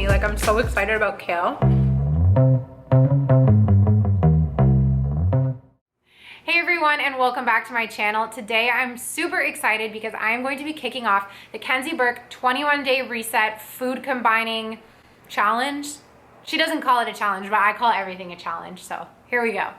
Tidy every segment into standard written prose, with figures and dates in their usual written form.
me. Like, I'm so excited about kale. Hey everyone, and welcome back to my channel. Today I'm super excited because I am going to be kicking off the Kenzie Burke 21-day reset food combining challenge. She doesn't call it a challenge, but I call everything a challenge, so here we go.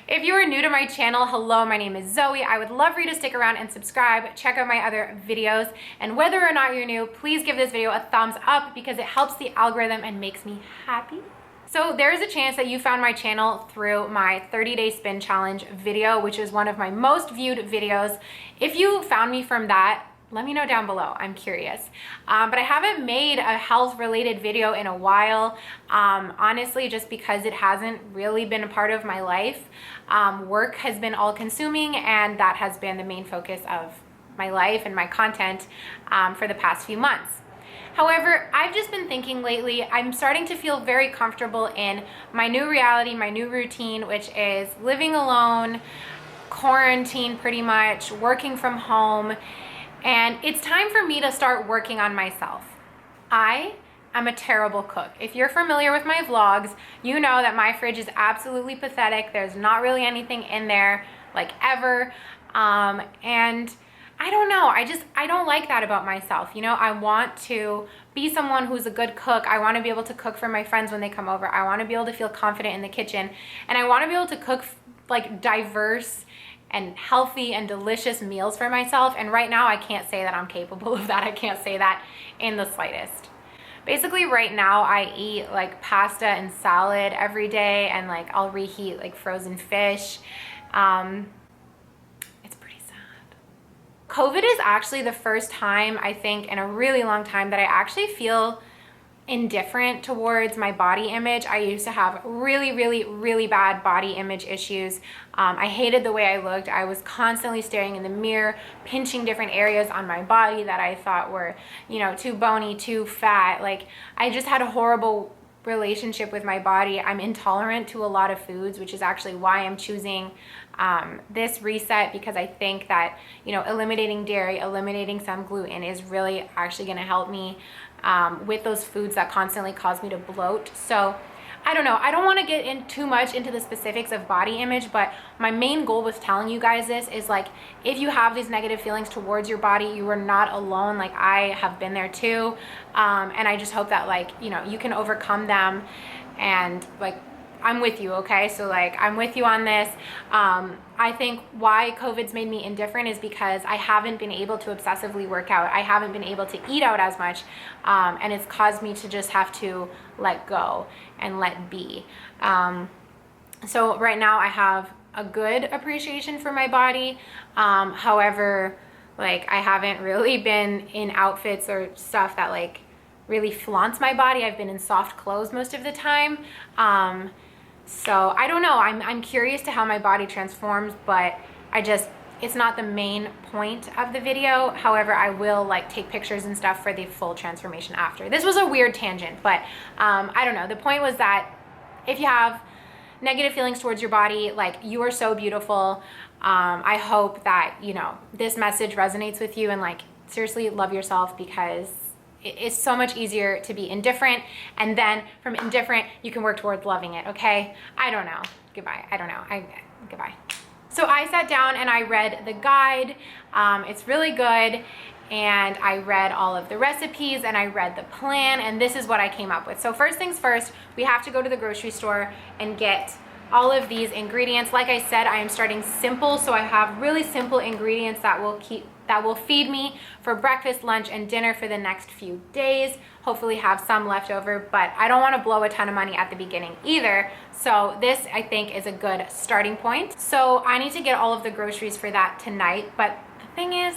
If you are new to my channel, hello, my name is Zoe. I would love for you to stick around and subscribe, check out my other videos, and whether or not you're new, please give this video a thumbs up because it helps the algorithm and makes me happy. So there is a chance that you found my channel through my 30-day spin challenge video, which is one of my most viewed videos. If you found me from that, let me know down below. I'm curious. But I haven't made a health-related video in a while, honestly, just because it hasn't really been a part of my life. Work has been all-consuming, and that has been the main focus of my life and my content for the past few months. However, I've just been thinking lately, I'm starting to feel very comfortable in my new reality, my new routine, which is living alone, quarantine pretty much, working from home. And it's time for me to start working on myself. I am a terrible cook. If you're familiar with my vlogs, you know that my fridge is absolutely pathetic. There's not really anything in there, like, ever. And I don't know, I don't like that about myself. You know, I want to be someone who's a good cook. I want to be able to cook for my friends when they come over. I want to be able to feel confident in the kitchen. And I want to be able to cook like diverse and healthy and delicious meals for myself. And right now I can't say that I'm capable of that. I can't say that in the slightest. Basically right now I eat like pasta and salad every day, and like I'll reheat like frozen fish. It's pretty sad. COVID is actually the first time, I think, in a really long time that I actually feel indifferent towards my body image. I used to have really bad body image issues. I hated the way I looked. I was constantly staring in the mirror, pinching different areas on my body that I thought were, you know, too bony, too fat. Like, I just had a horrible relationship with my body. I'm intolerant to a lot of foods, which is actually why I'm choosing this reset, because I think that, you know, eliminating dairy, eliminating some gluten is really actually going to help me with those foods that constantly cause me to bloat. So I don't know, I don't want to get in too much into the specifics of body image, but my main goal with telling you guys this is, like, if you have these negative feelings towards your body, you are not alone. Like, I have been there too, and I just hope that, like, you know, you can overcome them. And like, I'm with you, okay? So like, I'm with you on this. I think why COVID's made me indifferent is because I haven't been able to obsessively work out. I haven't been able to eat out as much, and it's caused me to just have to let go and let be. So right now I have a good appreciation for my body. However, like, I haven't really been in outfits or stuff that like really flaunts my body. I've been in soft clothes most of the time. So I don't know, I'm curious to how my body transforms, but it's not the main point of the video. However, I will like take pictures and stuff for the full transformation after. This was a weird tangent, but I don't know. The point was that if you have negative feelings towards your body, like, you are so beautiful. I hope that, you know, this message resonates with you, and like, seriously, love yourself, because it's so much easier to be indifferent, and then from indifferent you can work towards loving it. Okay, I don't know, goodbye. I don't know, goodbye. So I sat down and I read the guide. It's really good, and I read all of the recipes, and I read the plan, and this is what I came up with. So first things first, we have to go to the grocery store and get all of these ingredients. Like I said, I am starting simple, so I have really simple ingredients that will feed me for breakfast, lunch, and dinner for the next few days. Hopefully have some left over, but I don't want to blow a ton of money at the beginning either. So this, I think, is a good starting point. So I need to get all of the groceries for that tonight, but the thing is,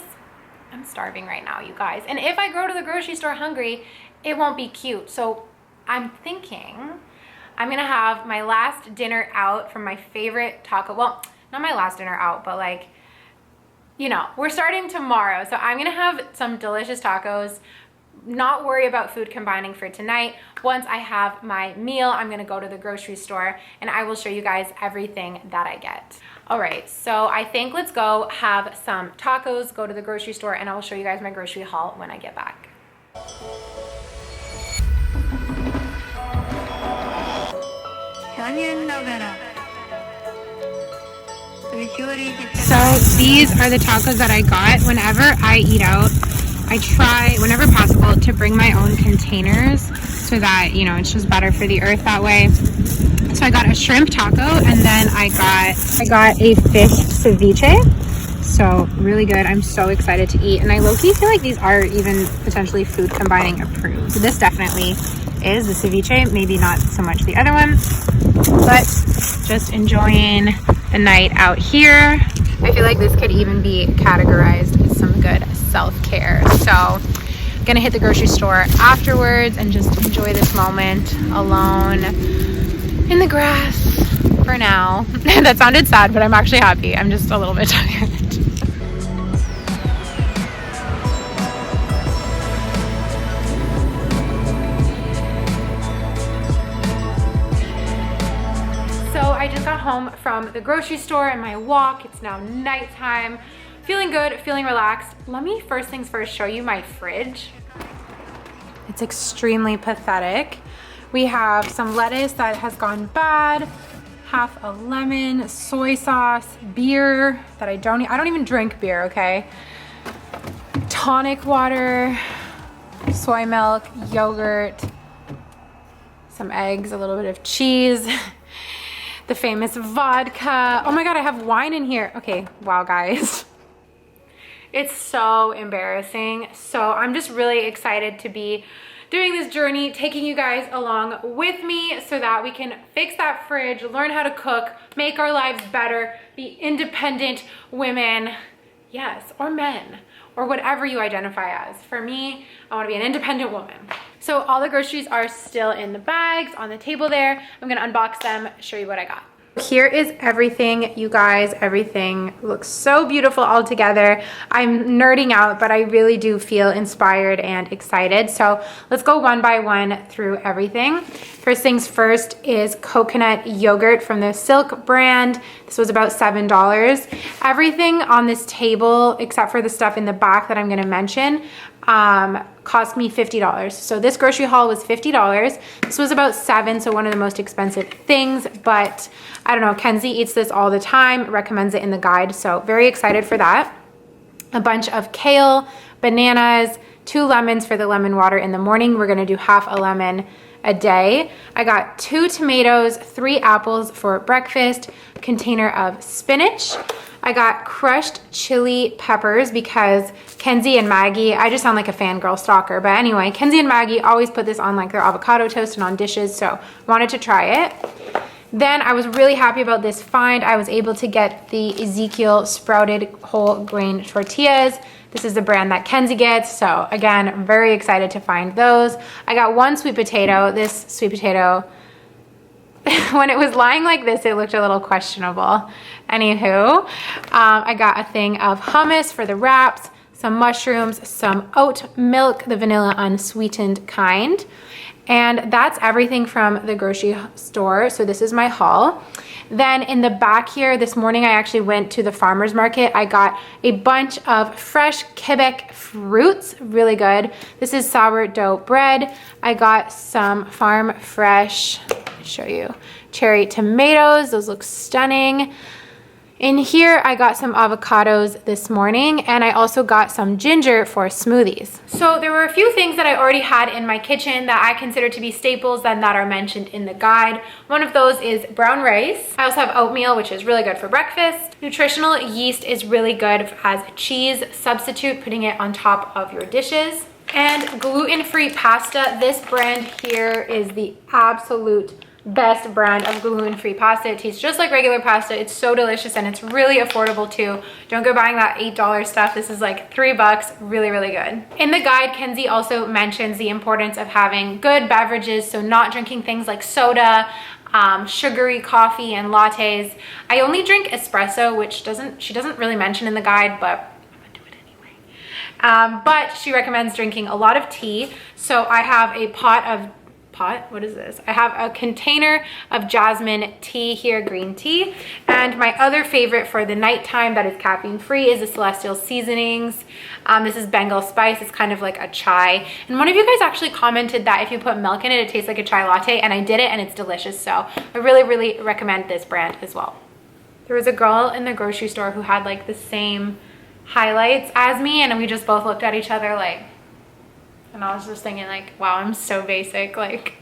I'm starving right now, you guys. And if I go to the grocery store hungry, it won't be cute. So I'm thinking I'm gonna have my last dinner out from my favorite taco. Well, not my last dinner out, but like, you know, we're starting tomorrow. So I'm gonna have some delicious tacos, not worry about food combining for tonight. Once I have my meal, I'm gonna go to the grocery store and I will show you guys everything that I get. All right, so I think let's go have some tacos, go to the grocery store, and I will show you guys my grocery haul when I get back. So these are the tacos that I got. Whenever I eat out, I try, whenever possible, to bring my own containers so that, you know, it's just better for the earth that way. So I got a shrimp taco, and then I got a fish ceviche. So really good. I'm so excited to eat, and I low-key feel like these are even potentially food combining approved. So this definitely is the ceviche, maybe not so much the other one, but just enjoying the night out here. I feel like this could even be categorized as some good self-care. So I'm gonna hit the grocery store afterwards and just enjoy this moment alone in the grass for now. That sounded sad, but I'm actually happy. I'm just a little bit tired. I just got home from the grocery store and my walk. It's now nighttime. Feeling good, feeling relaxed. Let me first things first show you my fridge. It's extremely pathetic. We have some lettuce that has gone bad, half a lemon, soy sauce, beer that I don't even drink beer, okay? Tonic water, soy milk, yogurt, some eggs, a little bit of cheese. The famous vodka. Oh my God, I have wine in here. Okay, wow guys. It's so embarrassing. So I'm just really excited to be doing this journey, taking you guys along with me so that we can fix that fridge, learn how to cook, make our lives better, be independent women, yes, or men, or whatever you identify as. For me, I want to be an independent woman. So all the groceries are still in the bags on the table there. I'm gonna unbox them, show you what I got. Here is everything, you guys. Everything looks so beautiful all together. I'm nerding out, but I really do feel inspired and excited. So let's go one by one through everything. First things first is coconut yogurt from the Silk brand. This was about $7. Everything on this table, except for the stuff in the back that I'm gonna mention, cost me $50. So this grocery haul was $50. This was about $7, so one of the most expensive things, but I don't know, Kenzie eats this all the time, recommends it in the guide, so very excited for that. A bunch of kale, bananas, 2 lemons for the lemon water in the morning. We're gonna do half a lemon a day. I got 2 tomatoes, 3 apples for breakfast, container of spinach. I got crushed chili peppers because Kenzie and Maggie, I just sound like a fangirl stalker, but anyway, Kenzie and Maggie always put this on like their avocado toast and on dishes, so wanted to try it. Then I was really happy about this find. I was able to get the Ezekiel sprouted whole grain tortillas. This is the brand that Kenzie gets, so again, I'm very excited to find those. I got 1 sweet potato. This sweet potato, when it was lying like this, it looked a little questionable. Anywho, I got a thing of hummus for the wraps, some mushrooms, some oat milk, the vanilla unsweetened kind. And that's everything from the grocery store. So this is my haul. Then in the back here, this morning I actually went to the farmer's market. I got a bunch of fresh Quebec fruits, really good. This is sourdough bread. I got some farm fresh, let me show you, cherry tomatoes. Those look stunning. In here, I got some avocados this morning, and I also got some ginger for smoothies. So there were a few things that I already had in my kitchen that I consider to be staples and that are mentioned in the guide. One of those is brown rice. I also have oatmeal, which is really good for breakfast. Nutritional yeast is really good as a cheese substitute, putting it on top of your dishes. And gluten-free pasta. This brand here is the absolute best brand of gluten-free pasta. It tastes just like regular pasta. It's so delicious and it's really affordable too. Don't go buying that $8 stuff. This is like $3, really, really good. In the guide, Kenzie also mentions the importance of having good beverages, so not drinking things like soda, sugary coffee and lattes. I only drink espresso, which she doesn't really mention in the guide, but I'm gonna do it anyway. But she recommends drinking a lot of tea. So I have a pot pot. What is this? I have a container of jasmine tea here, green tea. And my other favorite for the nighttime that is caffeine free is the Celestial Seasonings. This is Bengal Spice. It's kind of like a chai. And one of you guys actually commented that if you put milk in it, it tastes like a chai latte. And I did it and it's delicious. So I really, really recommend this brand as well. There was a girl in the grocery store who had like the same highlights as me, and we just both looked at each other like, and I was just thinking like, wow, I'm so basic. Like,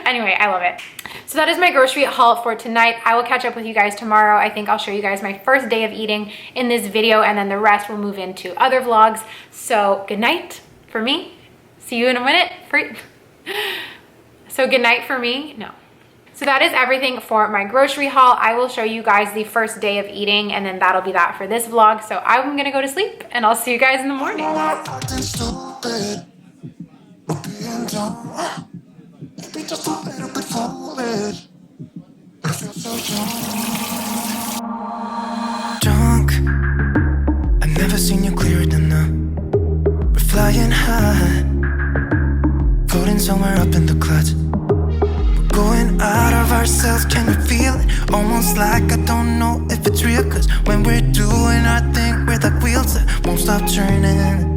anyway, I love it. So that is my grocery haul for tonight. I will catch up with you guys tomorrow. I think I'll show you guys my first day of eating in this video, and then the rest will move into other vlogs. So good night for me. See you in a minute. So good night for me. No. So that is everything for my grocery haul. I will show you guys the first day of eating, and then that'll be that for this vlog. So I'm gonna go to sleep and I'll see you guys in the morning. Drunk, I've never seen you clearer than now. We're flying high, floating somewhere up in the clouds. Going out of ourselves, can you feel it? Almost like I don't know if it's real. Cause when we're doing our thing, we're like wheels that won't stop turning.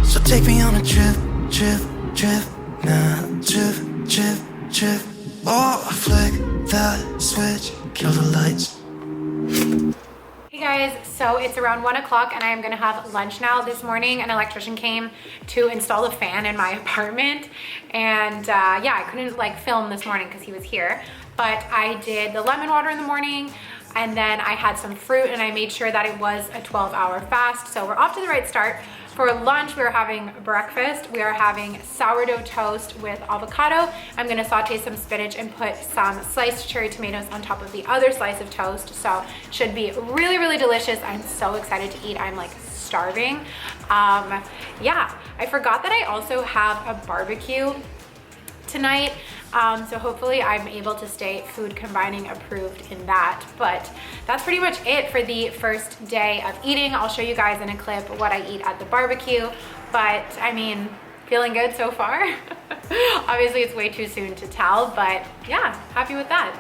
So take me on a trip, trip, trip. Now trip, trip, trip. Oh, flick that switch, kill the lights. Hey guys, so it's around 1 o'clock and I am gonna have lunch now. This morning an electrician came to install a fan in my apartment, and yeah, I couldn't like film this morning because he was here, but I did the lemon water in the morning, and then I had some fruit, and I made sure that it was a 12-hour fast. So we're off to the right start. For lunch, we are having breakfast. We are having sourdough toast with avocado. I'm gonna saute some spinach and put some sliced cherry tomatoes on top of the other slice of toast. So should be really, really delicious. I'm so excited to eat. I'm like starving. Yeah, I forgot that I also have a barbecue tonight. So hopefully I'm able to stay food combining approved in that. But that's pretty much it for the first day of eating. I'll show you guys in a clip what I eat at the barbecue. But I mean, feeling good so far. Obviously it's way too soon to tell, but yeah, happy with that.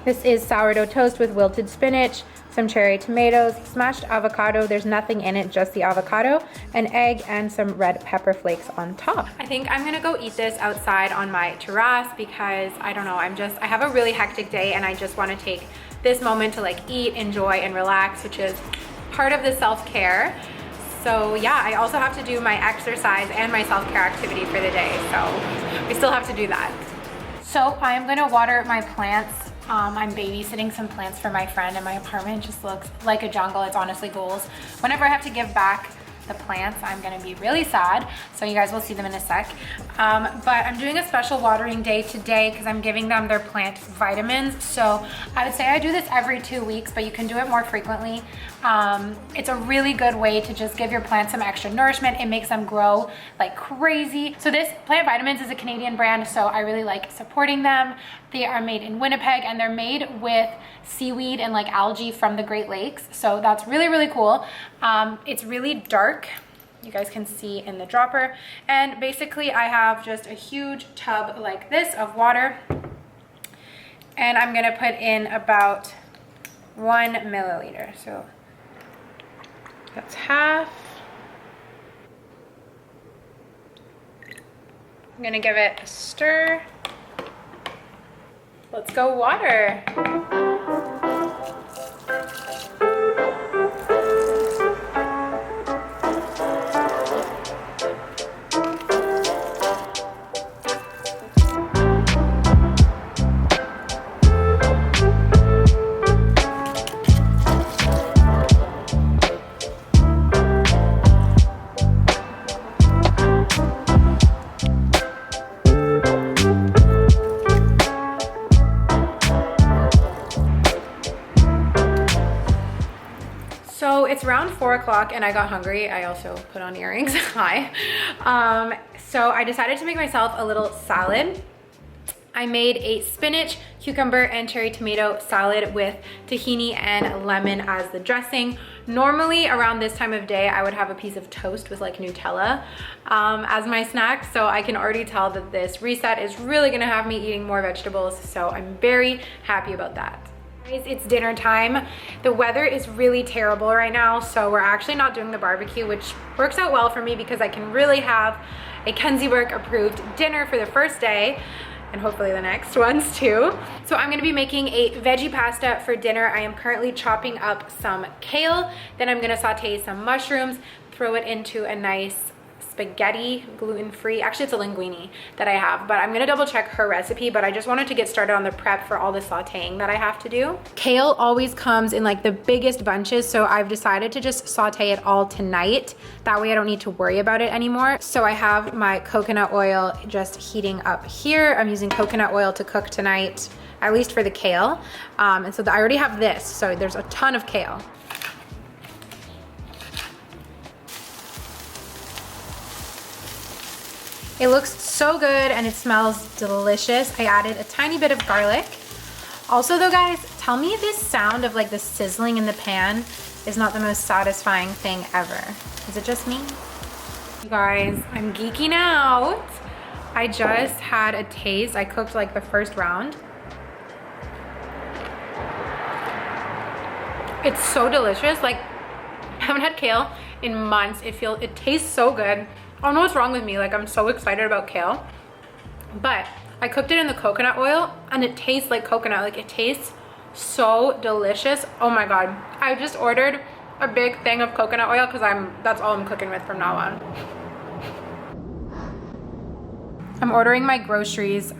This is sourdough toast with wilted spinach, some cherry tomatoes, smashed avocado. There's nothing in it, just the avocado, an egg, and some red pepper flakes on top. I think I'm gonna go eat this outside on my terrace because I don't know, I have a really hectic day and I just wanna take this moment to like eat, enjoy, and relax, which is part of the self-care. So yeah, I also have to do my exercise and my self-care activity for the day, so we still have to do that. So I'm gonna water my plants. I'm babysitting some plants for my friend, and my apartment just looks like a jungle. It's honestly goals. Whenever I have to give back the plants, I'm gonna be really sad. So you guys will see them in a sec. But I'm doing a special watering day today because I'm giving them their plant vitamins. So I would say I do this every 2 weeks, but you can do it more frequently. It's a really good way to just give your plants some extra nourishment. It makes them grow like crazy. So this Plant Vitamins is a Canadian brand, so I really like supporting them. They are made in Winnipeg, and they're made with seaweed and like algae from the Great Lakes. So that's really, really cool. It's really dark. You guys can see in the dropper. And basically I have just a huge tub like this of water. And I'm gonna put in about 1 milliliter. So that's half. I'm gonna give it a stir. Let's go water. So it's around 4 o'clock and I got hungry. I also put on earrings. Hi. So I decided to make myself a little salad. I made a spinach, cucumber, and cherry tomato salad with tahini and lemon as the dressing. Normally around this time of day, I would have a piece of toast with like Nutella as my snack. So I can already tell that this reset is really gonna have me eating more vegetables. So I'm very happy about that. Guys, it's dinner time. The weather is really terrible right now. So we're actually not doing the barbecue, which works out well for me because I can really have a Kenzie Burke approved dinner for the first day, and hopefully the next ones too. So I'm gonna be making a veggie pasta for dinner. I am currently chopping up some kale, then I'm gonna saute some mushrooms, throw it into a nice spaghetti, gluten-free. Actually, it's a linguine that I have, but I'm gonna double check her recipe, but I just wanted to get started on the prep for all the sauteing that I have to do. Kale always comes in like the biggest bunches, so I've decided to just saute it all tonight. That way I don't need to worry about it anymore. So I have my coconut oil just heating up here. I'm using coconut oil to cook tonight, at least for the kale. And so I already have this, so there's a ton of kale. It looks so good and it smells delicious. I added a tiny bit of garlic. Also though guys, tell me if this sound of like the sizzling in the pan is not the most satisfying thing ever. Is it just me? You guys, I'm geeking out. I just had a taste. I cooked like the first round. It's so delicious. Like, I haven't had kale in months. It tastes so good. I don't know what's wrong with me. Like, I'm so excited about kale. But I cooked it in the coconut oil and it tastes like coconut. Like, it tastes so delicious. Oh my God. I just ordered a big thing of coconut oil because that's all I'm cooking with from now on. I'm ordering my groceries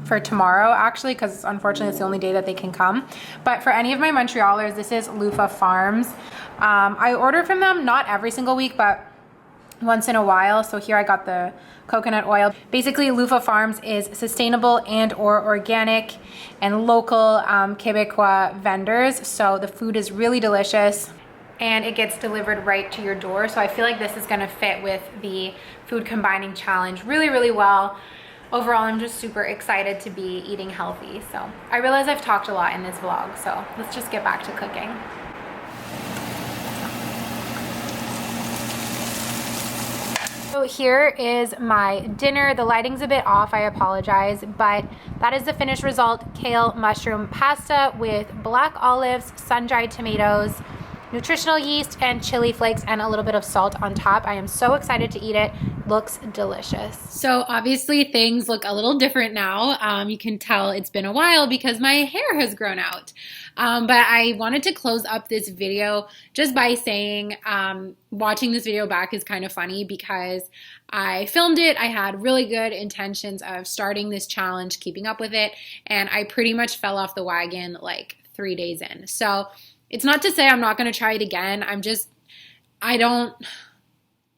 for tomorrow actually, because unfortunately it's the only day that they can come. But for any of my Montrealers, this is Lufa Farms. I order from them not every single week, but once in a while. So here I got the coconut oil. Basically, Lufa Farms is sustainable and or organic and local Quebecois vendors. So the food is really delicious and it gets delivered right to your door. So I feel like this is gonna fit with the food combining challenge really, really well. Overall, I'm just super excited to be eating healthy. So I realize I've talked a lot in this vlog, so let's just get back to cooking. So here is my dinner. The lighting's a bit off, I apologize, but that is the finished result. Kale mushroom pasta with black olives, sun-dried tomatoes, nutritional yeast, and chili flakes, and a little bit of salt on top. I am so excited to eat it. Looks delicious. So obviously things look a little different now. You can tell it's been a while because my hair has grown out. But I wanted to close up this video just by saying watching this video back is kind of funny because I filmed it. I had really good intentions of starting this challenge, keeping up with it, and I pretty much fell off the wagon like 3 days in. So it's not to say I'm not going to try it again.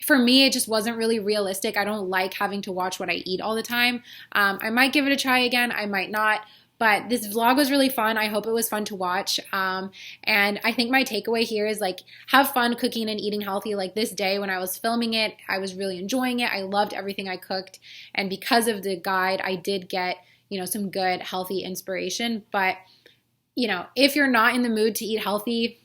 For me, it just wasn't really realistic. I don't like having to watch what I eat all the time. I might give it a try again. I might not. But this vlog was really fun. I hope it was fun to watch. And I think my takeaway here is like, have fun cooking and eating healthy. Like this day when I was filming it, I was really enjoying it. I loved everything I cooked. And because of the guide, I did get, some good, healthy inspiration. But, if you're not in the mood to eat healthy,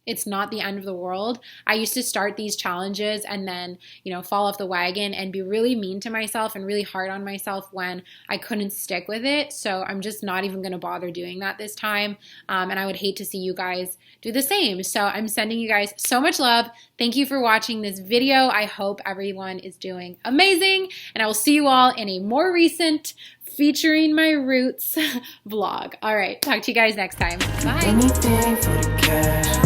it's not the end of the world. I used to start these challenges and then, fall off the wagon and be really mean to myself and really hard on myself when I couldn't stick with it. So I'm just not even going to bother doing that this time. And I would hate to see you guys do the same. So I'm sending you guys so much love. Thank you for watching this video. I hope everyone is doing amazing. And I will see you all in a more recent featuring my roots vlog. All right, talk to you guys next time. Bye.